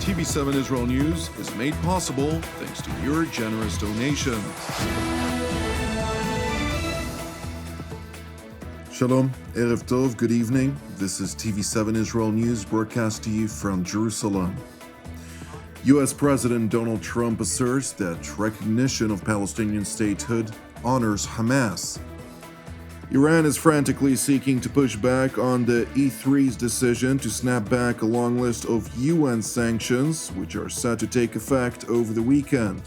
TV7 Israel News is made possible thanks to your generous donations. Shalom, Erev Tov, good evening. This is TV7 Israel News broadcast to you from Jerusalem. U.S. President Donald Trump asserts that recognition of Palestinian statehood honors Hamas. Iran is frantically seeking to push back on the E3's decision to snap back a long list of UN sanctions, which are set to take effect over the weekend.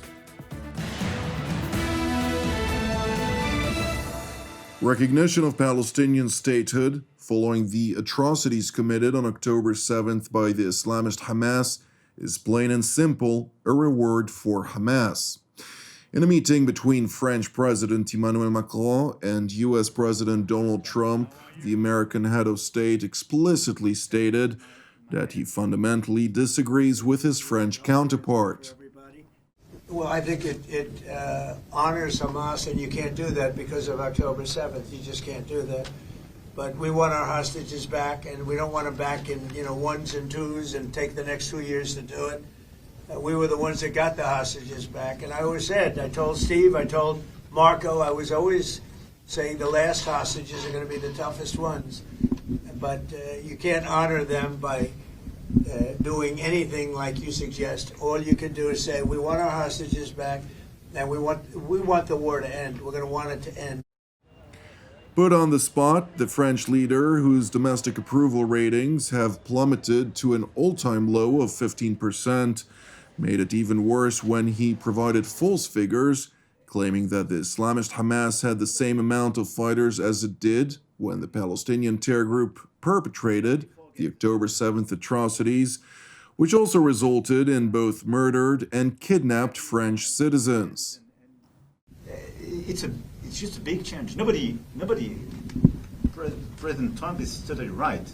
Recognition of Palestinian statehood, following the atrocities committed on October 7th by the Islamist Hamas, is plain and simple a reward for Hamas. In a meeting between French President Emmanuel Macron and U.S. President Donald Trump, the American head of state explicitly stated that he fundamentally disagrees with his French counterpart. Well, I think it honors Hamas, and you can't do that because of October 7th. You just can't do that. But we want our hostages back, and we don't want them back in ones and twos and take the next 2 years to do it. We were the ones that got the hostages back. And I always said, I told Steve, I told Marco, I was always saying the last hostages are going to be the toughest ones. But you can't honor them by doing anything like you suggest. All you can do is say, we want our hostages back, and we want the war to end. We're going to want it to end. Put on the spot, the French leader, whose domestic approval ratings have plummeted to an all-time low of 15%, made it even worse when he provided false figures, claiming that the Islamist Hamas had the same amount of fighters as it did when the Palestinian terror group perpetrated the October 7th atrocities, which also resulted in both murdered and kidnapped French citizens. It's just a big change. Nobody, President Trump is totally right.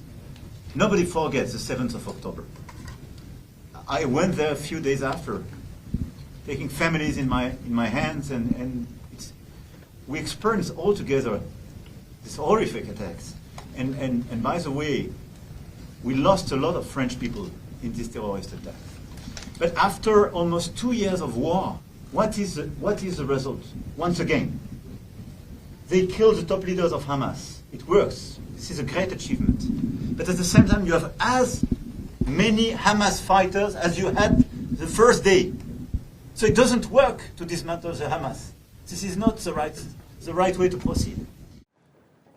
Nobody forgets the 7th of October. I went there a few days after, taking families in my hands, and we experienced all together these horrific attacks. And by the way, we lost a lot of French people in this terrorist attack. But after almost 2 years of war, what is the result? Once again, they killed the top leaders of Hamas. It works. This is a great achievement. But at the same time, you have as many Hamas fighters as you had the first day. So it doesn't work to dismantle the Hamas. This is not the right way to proceed.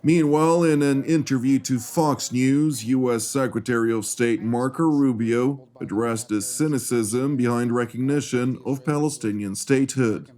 Meanwhile, in an interview to Fox News, U.S. Secretary of State Marco Rubio addressed the cynicism behind recognition of Palestinian statehood.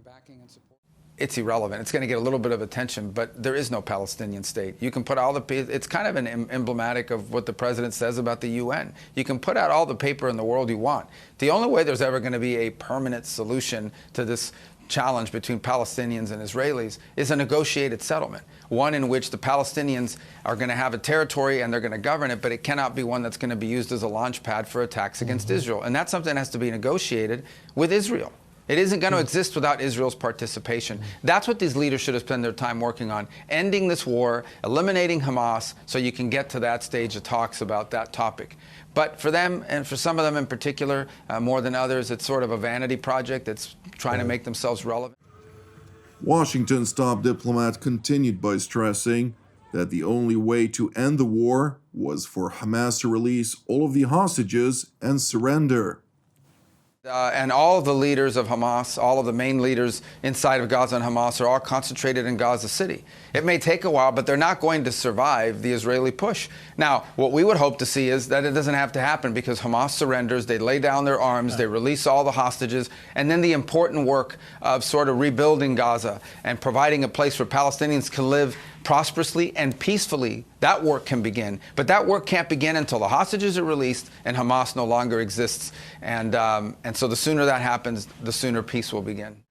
It's irrelevant. It's going to get a little bit of attention, but there is no Palestinian state. You can put all it's kind of an emblematic of what the president says about the UN. You can put out all the paper in the world you want. The only way there's ever going to be a permanent solution to this challenge between Palestinians and Israelis is a negotiated settlement, one in which the Palestinians are going to have a territory and they're going to govern it, but it cannot be one that's going to be used as a launch pad for attacks against Israel. And that's something that has to be negotiated with Israel. It isn't going to exist without Israel's participation. That's what these leaders should have spent their time working on, ending this war, eliminating Hamas, so you can get to that stage of talks about that topic. But for them, and for some of them in particular, more than others, it's sort of a vanity project that's trying to make themselves relevant. Washington's top diplomat continued by stressing that the only way to end the war was for Hamas to release all of the hostages and surrender. And all of the leaders of Hamas, all of the main leaders inside of Gaza and Hamas are all concentrated in Gaza City. It may take a while, but they're not going to survive the Israeli push. Now, what we would hope to see is that it doesn't have to happen because Hamas surrenders, they lay down their arms, they release all the hostages, and then the important work of sort of rebuilding Gaza and providing a place where Palestinians can live prosperously and peacefully, that work can begin. But that work can't begin until the hostages are released and Hamas no longer exists. And so the sooner that happens, the sooner peace will begin.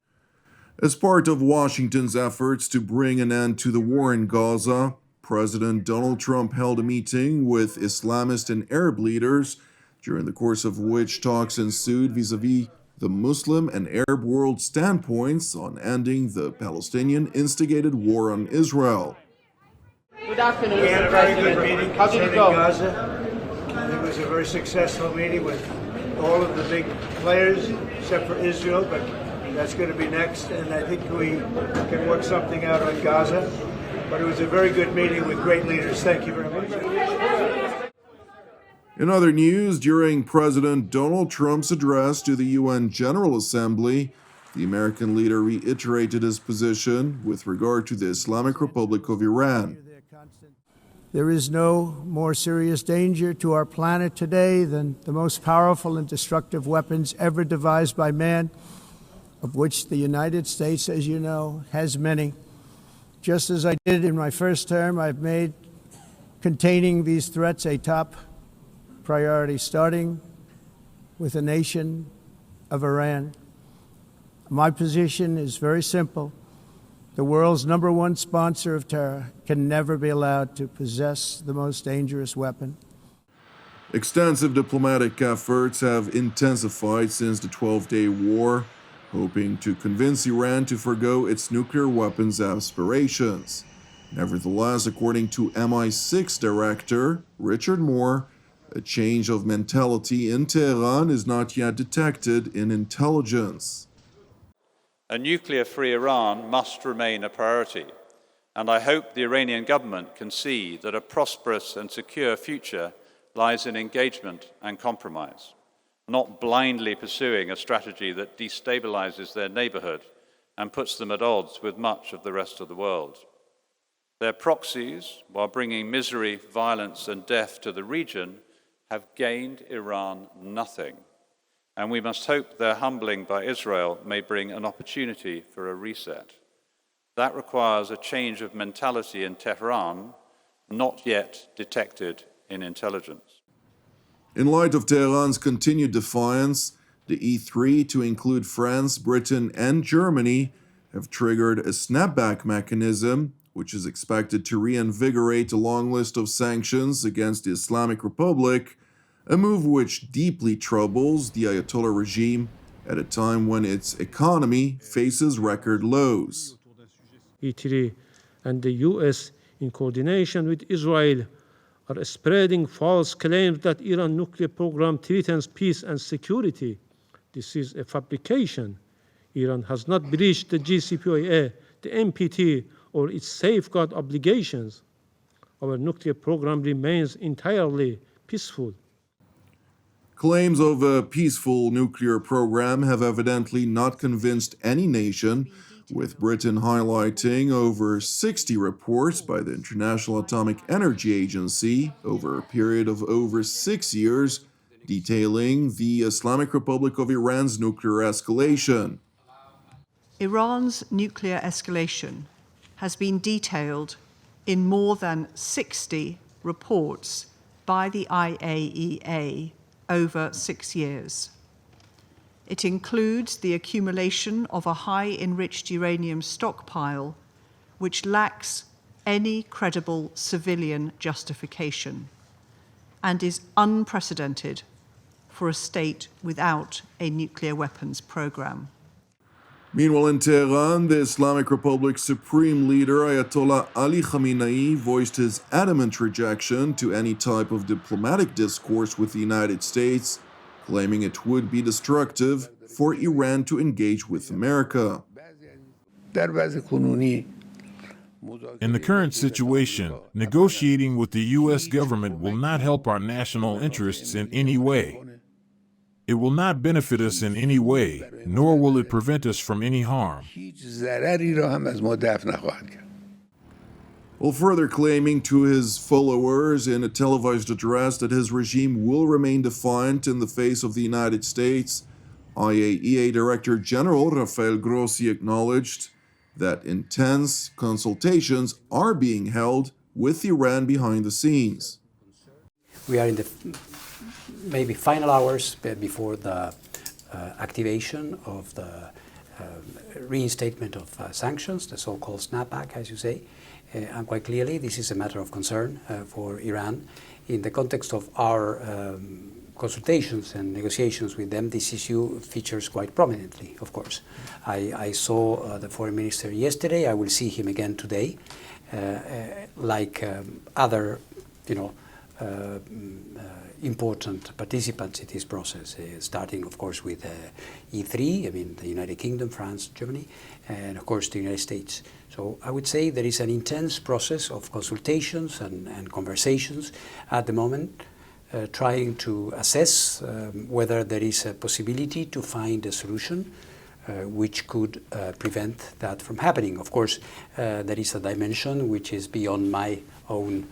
As part of Washington's efforts to bring an end to the war in Gaza, President Donald Trump held a meeting with Islamist and Arab leaders, during the course of which talks ensued vis-a-vis the Muslim and Arab world standpoints on ending the Palestinian-instigated war on Israel. Good afternoon, We had a very good meeting How did it concerning go? Gaza. It was a very successful meeting with all of the big players, except for Israel, but that's going to be next. And I think we can work something out on Gaza. But it was a very good meeting with great leaders. Thank you very much. In other news, during President Donald Trump's address to the UN General Assembly, the American leader reiterated his position with regard to the Islamic Republic of Iran. There is no more serious danger to our planet today than the most powerful and destructive weapons ever devised by man, of which the United States, as you know, has many. Just as I did in my first term, I've made containing these threats a top priority, starting with the nation of Iran. My position is very simple. The world's #1 sponsor of terror can never be allowed to possess the most dangerous weapon. Extensive diplomatic efforts have intensified since the 12-day war, hoping to convince Iran to forgo its nuclear weapons aspirations. Nevertheless, according to MI6 director Richard Moore, a change of mentality in Tehran is not yet detected in intelligence. A nuclear-free Iran must remain a priority, and I hope the Iranian government can see that a prosperous and secure future lies in engagement and compromise, not blindly pursuing a strategy that destabilizes their neighborhood and puts them at odds with much of the rest of the world. Their proxies, while bringing misery, violence, and death to the region, have gained Iran nothing. And we must hope their humbling by Israel may bring an opportunity for a reset. That requires a change of mentality in Tehran, not yet detected in intelligence. In light of Tehran's continued defiance, the E3, to include France, Britain, and Germany, have triggered a snapback mechanism, which is expected to reinvigorate a long list of sanctions against the Islamic Republic, a move which deeply troubles the Ayatollah regime at a time when its economy faces record lows. E3 and the US, in coordination with Israel, are spreading false claims that Iran's nuclear program threatens peace and security. This is a fabrication. Iran has not breached the JCPOA, the NPT, or its safeguard obligations. Our nuclear program remains entirely peaceful. Claims of a peaceful nuclear program have evidently not convinced any nation, with Britain highlighting over 60 reports by the International Atomic Energy Agency over a period of over 6 years, detailing the Islamic Republic of Iran's nuclear escalation. Iran's nuclear escalation has been detailed in more than 60 reports by the IAEA over 6 years. It includes the accumulation of a high-enriched uranium stockpile, which lacks any credible civilian justification and is unprecedented for a state without a nuclear weapons program. Meanwhile, in Tehran, the Islamic Republic's supreme leader, Ayatollah Ali Khamenei, voiced his adamant rejection to any type of diplomatic discourse with the United States, claiming it would be destructive for Iran to engage with America. In the current situation, negotiating with the U.S. government will not help our national interests in any way. It will not benefit us in any way, nor will it prevent us from any harm. While further claiming to his followers in a televised address that his regime will remain defiant in the face of the United States, IAEA Director General Rafael Grossi acknowledged that intense consultations are being held with Iran behind the scenes. We are in the maybe final hours before the activation of the reinstatement of sanctions, the so-called snapback, as you say. And quite clearly, this is a matter of concern for Iran. In the context of our consultations and negotiations with them, this issue features quite prominently, of course. I saw the foreign minister yesterday. I will see him again today. Like other, important participants in this process, starting, of course, with E3, I mean, the United Kingdom, France, Germany, and, of course, the United States. So I would say there is an intense process of consultations and conversations at the moment, trying to assess whether there is a possibility to find a solution which could prevent that from happening. Of course, there is a dimension which is beyond my own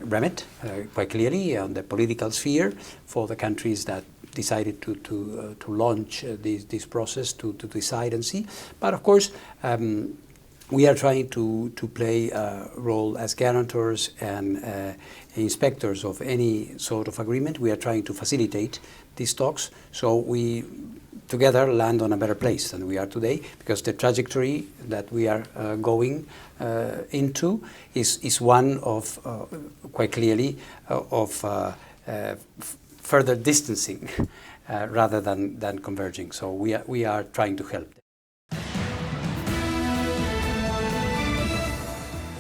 remit, quite clearly, on the political sphere for the countries that decided to launch this process, to decide and see. But of course, we are trying to play a role as guarantors and inspectors of any sort of agreement. We are trying to facilitate these talks, so we together land on a better place than we are today, because the trajectory that we are going into is one of, quite clearly, of further distancing rather than converging. So we are trying to help.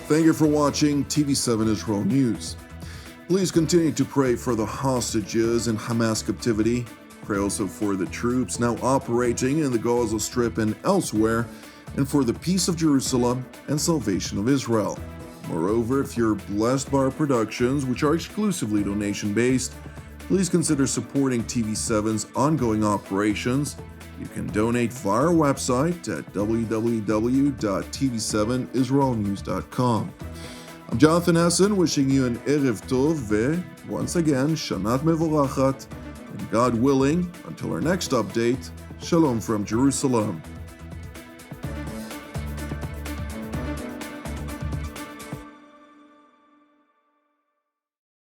Thank you for watching TV7 Israel News. Please continue to pray for the hostages in Hamas captivity. Pray also for the troops now operating in the Gaza Strip and elsewhere, and for the peace of Jerusalem and salvation of Israel. Moreover, if you're blessed by our productions, which are exclusively donation-based, please consider supporting TV7's ongoing operations. You can donate via our website at www.tv7israelnews.com. I'm Jonathan Essen, wishing you an Erev Tov, once again, Shanat Mevorachat, and God willing, until our next update, Shalom from Jerusalem.